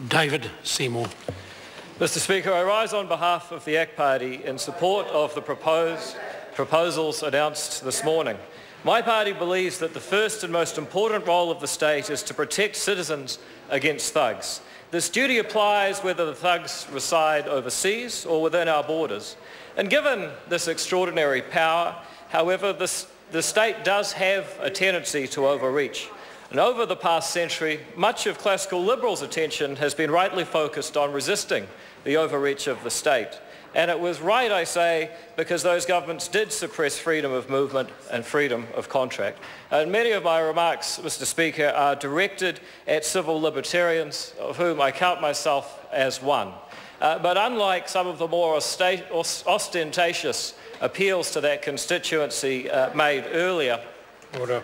David Seymour. Mr Speaker, I rise on behalf of the ACT Party in support of the proposals announced this morning. My party believes that the first and most important role of the state is to protect citizens against thugs. This duty applies whether the thugs reside overseas or within our borders. And given this extraordinary power, however, the state does have a tendency to overreach. And over the past century, much of classical liberals' attention has been rightly focused on resisting the overreach of the state. And it was right, I say, because those governments did suppress freedom of movement and freedom of contract. And many of my remarks, Mr Speaker, are directed at civil libertarians, of whom I count myself as one. But unlike some of the more ostentatious appeals to that constituency made earlier, Order.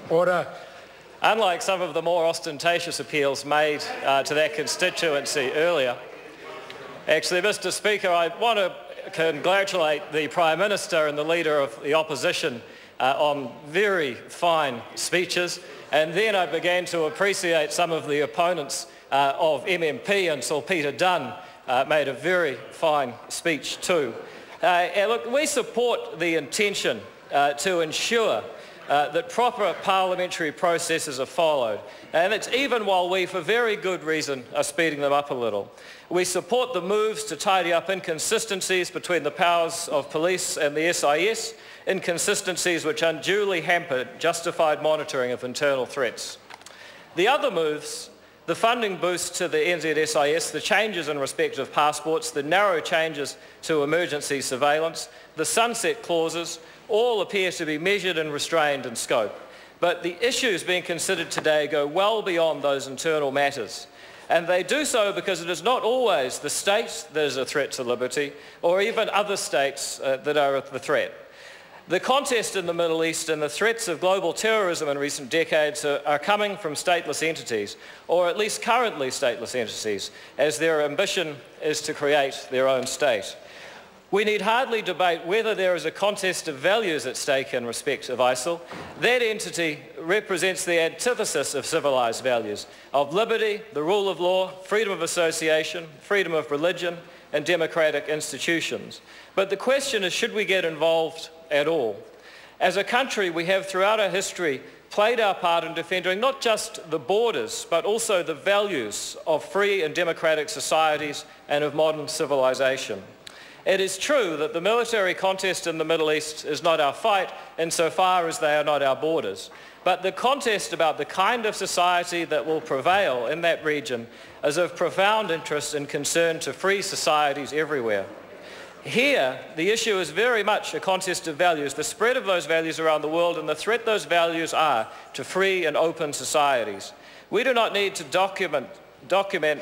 Order. Unlike some of the more ostentatious appeals made to that constituency earlier, actually, Mr Speaker, I want to congratulate the Prime Minister and the Leader of the Opposition on very fine speeches, and then I began to appreciate some of the opponents of MMP, and Sir Peter Dunn made a very fine speech too. Look, we support the intention to ensure that proper parliamentary processes are followed, and it's even while we, for very good reason, are speeding them up a little. We support the moves to tidy up inconsistencies between the powers of police and the SIS, inconsistencies which unduly hampered justified monitoring of internal threats. The other moves, the funding boost to the NZSIS, the changes in respect of passports, the narrow changes to emergency surveillance, the sunset clauses, all appear to be measured and restrained in scope. But the issues being considered today go well beyond those internal matters. And they do so because it is not always the state that is a threat to liberty, or even other states that are the threat. The contest in the Middle East and the threats of global terrorism in recent decades are coming from stateless entities, or at least currently stateless entities, as their ambition is to create their own state. We need hardly debate whether there is a contest of values at stake in respect of ISIL. That entity represents the antithesis of civilised values, of liberty, the rule of law, freedom of association, freedom of religion and democratic institutions. But the question is, should we get involved at all? As a country, we have throughout our history played our part in defending not just the borders, but also the values of free and democratic societies and of modern civilisation. It is true that the military contest in the Middle East is not our fight insofar as they are not our borders. But the contest about the kind of society that will prevail in that region is of profound interest and concern to free societies everywhere. Here, the issue is very much a contest of values, the spread of those values around the world and the threat those values are to free and open societies. We do not need to document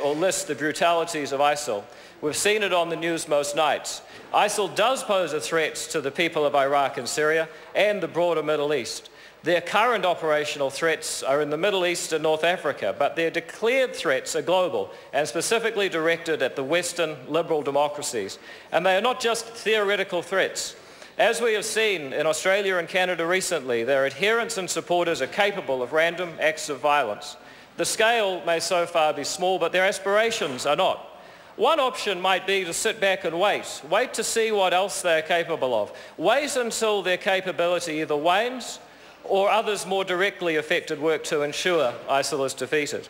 or list the brutalities of ISIL. We've seen it on the news most nights. ISIL does pose a threat to the people of Iraq and Syria and the broader Middle East. Their current operational threats are in the Middle East and North Africa, but their declared threats are global and specifically directed at the Western liberal democracies. And they are not just theoretical threats. As we have seen in Australia and Canada recently, their adherents and supporters are capable of random acts of violence. The scale may so far be small, but their aspirations are not. One option might be to sit back and wait to see what else they are capable of. Wait until their capability either wanes or others more directly affected work to ensure ISIL is defeated.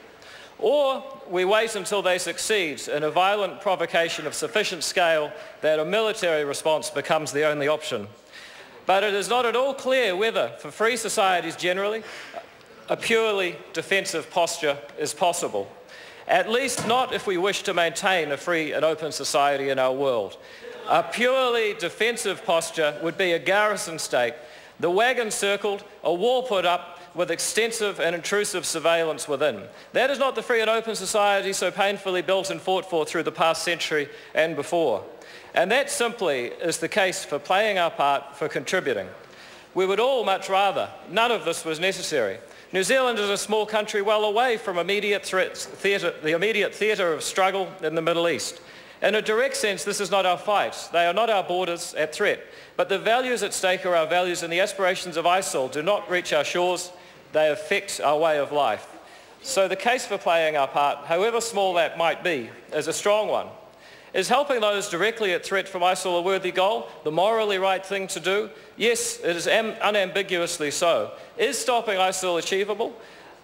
Or we wait until they succeed in a violent provocation of sufficient scale that a military response becomes the only option. But it is not at all clear whether, for free societies generally, a purely defensive posture is possible. At least not if we wish to maintain a free and open society in our world. A purely defensive posture would be a garrison state, the wagon circled, a wall put up with extensive and intrusive surveillance within. That is not the free and open society so painfully built and fought for through the past century and before. And that simply is the case for playing our part, for contributing. We would all much rather none of this was necessary. New Zealand is a small country well away from the immediate theatre of struggle in the Middle East. In a direct sense, this is not our fight. They are not our borders at threat. But the values at stake are our values, and the aspirations of ISIL do not reach our shores. They affect our way of life. So the case for playing our part, however small that might be, is a strong one. Is helping those directly at threat from ISIL a worthy goal, the morally right thing to do? Yes, it is unambiguously so. Is stopping ISIL achievable?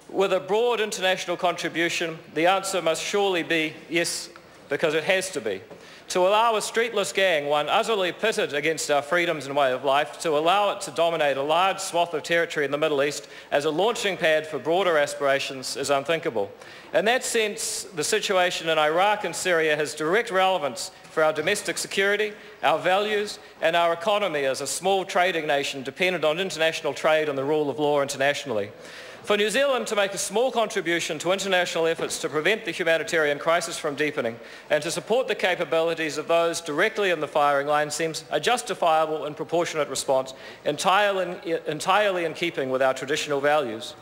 With a broad international contribution, the answer must surely be yes, because it has to be. To allow a streetless gang, one utterly pitted against our freedoms and way of life, to allow it to dominate a large swath of territory in the Middle East as a launching pad for broader aspirations is unthinkable. In that sense, the situation in Iraq and Syria has direct relevance for our domestic security, our values, and our economy as a small trading nation dependent on international trade and the rule of law internationally. For New Zealand to make a small contribution to international efforts to prevent the humanitarian crisis from deepening and to support the capabilities of those directly in the firing line seems a justifiable and proportionate response, entirely in keeping with our traditional values.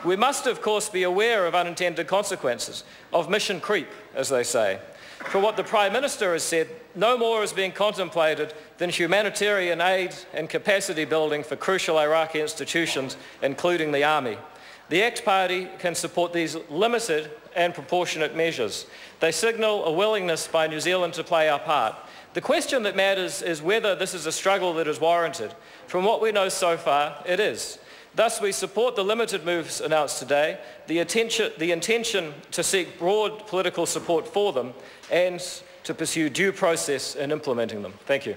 We must, of course, be aware of unintended consequences, of mission creep, as they say. For what the Prime Minister has said, no more is being contemplated than humanitarian aid and capacity building for crucial Iraqi institutions, including the army. The ACT Party can support these limited and proportionate measures. They signal a willingness by New Zealand to play our part. The question that matters is whether this is a struggle that is warranted. From what we know so far, it is. Thus, we support the limited moves announced today, the intention to seek broad political support for them, and to pursue due process in implementing them. Thank you.